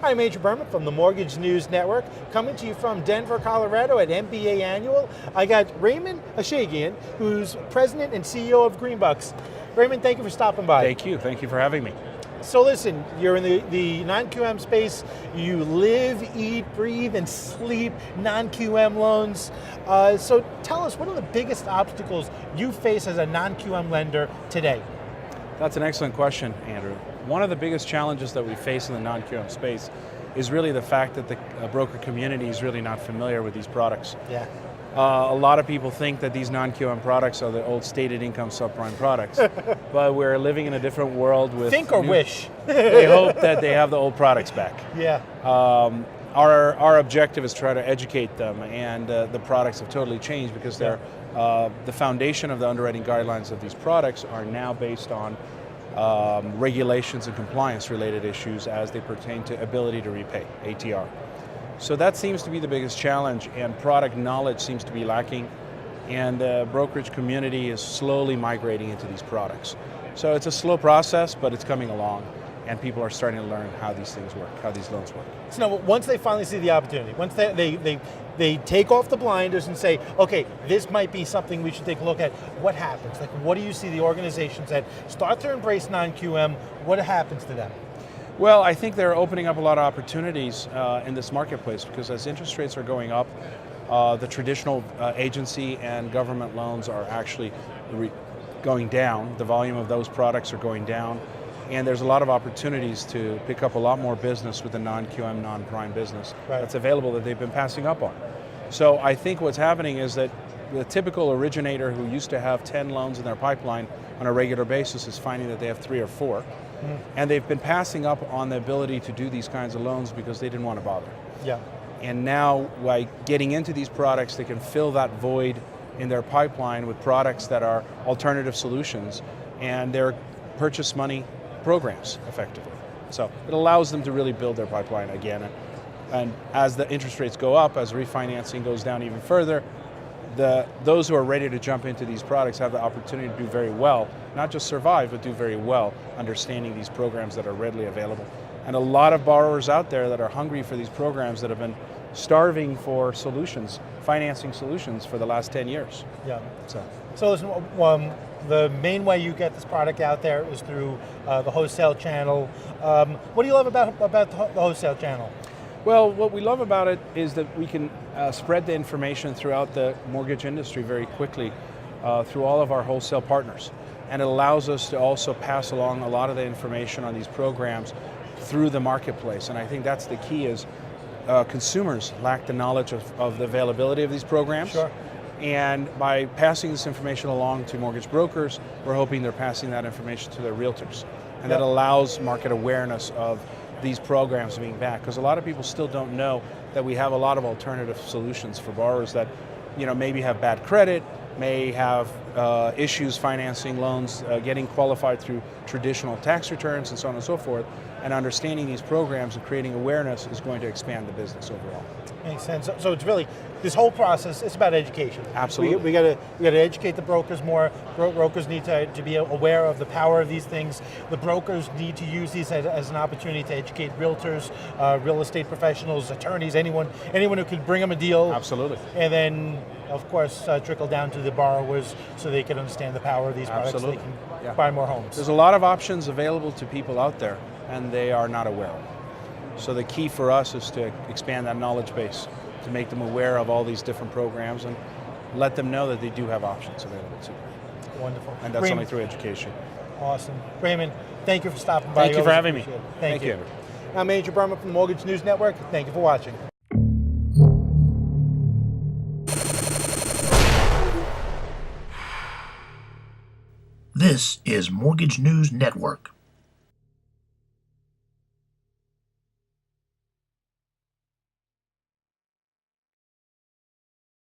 Hi, I'm Major Berman from the Mortgage News Network, coming to you from Denver, Colorado at MBA Annual. I got Raymond Eshaghian, who's President and CEO of GreenBox. Raymond, thank you for stopping by. Thank you for having me. So listen, you're in the non-QM space. You live, eat, breathe, and sleep non-QM loans. So tell us, what are the biggest obstacles you face as a non-QM lender today? That's an excellent question, Andrew. One of the biggest challenges that we face in the non-QM space is really the fact that the broker community is really not familiar with these products. Yeah. A lot of people think that these non-QM products are the old stated income subprime products, but we're living in a different world with... Think or wish. They hope that they have the old products back. Yeah. Our objective is to try to educate them, and the products have totally changed because they're the foundation of the underwriting guidelines of these products are now based on regulations and compliance related issues as they pertain to ability to repay, ATR. So that seems to be the biggest challenge, and product knowledge seems to be lacking, and the brokerage community is slowly migrating into these products. So it's a slow process, but it's coming along, and people are starting to learn how these things work, how these loans work. So now, once they finally see the opportunity, once they take off the blinders and say, okay, this might be something we should take a look at, what happens? Like, what do you see the organizations that start to embrace non-QM, what happens to them? Well, I think they're opening up a lot of opportunities in this marketplace, because as interest rates are going up, the traditional agency and government loans are actually going down. The volume of those products are going down, and there's a lot of opportunities to pick up a lot more business with the non-QM, non-prime business that's available that they've been passing up on. So I think what's happening is that the typical originator who used to have 10 loans in their pipeline on a regular basis is finding that they have 3 or 4. And they've been passing up on the ability to do these kinds of loans because they didn't want to bother. Yeah. And now, by getting into these products, they can fill that void in their pipeline with products that are alternative solutions, and they're purchase money programs, effectively. So it allows them to really build their pipeline again. And as the interest rates go up, as refinancing goes down even further, those who are ready to jump into these products have the opportunity to do very well, not just survive, but do very well, understanding these programs that are readily available. And a lot of borrowers out there that are hungry for these programs that have been starving for solutions, financing solutions for the last 10 years. Yeah. So listen, the main way you get this product out there is through the wholesale channel. What do you love about the wholesale channel? Well, what we love about it is that we can spread the information throughout the mortgage industry very quickly through all of our wholesale partners. And it allows us to also pass along a lot of the information on these programs through the marketplace. And I think that's the key, is consumers lack the knowledge of the availability of these programs. Sure. And by passing this information along to mortgage brokers, we're hoping they're passing that information to their realtors. And that allows market awareness of these programs being back, because a lot of people still don't know that we have a lot of alternative solutions for borrowers that, maybe have bad credit, may have issues financing loans, getting qualified through traditional tax returns and so on and so forth. And understanding these programs and creating awareness is going to expand the business overall. Makes sense. So it's really, this whole process, it's about education. Absolutely. We got to educate the brokers more. Brokers need to be aware of the power of these things. The brokers need to use these as an opportunity to educate realtors, real estate professionals, attorneys, anyone who could bring them a deal. Absolutely. And then, of course, trickle down to the borrowers so they can understand the power of these products. Absolutely. So they can buy more homes. There's a lot of options available to people out there, and they are not aware of. So the key for us is to expand that knowledge base, to make them aware of all these different programs and let them know that they do have options available to them. Wonderful. And that's only through education. Awesome. Raymond, thank you for stopping by. Thank you for having me. Thank you. Andrew. I'm Major Berman from the Mortgage News Network. Thank you for watching. This is Mortgage News Network.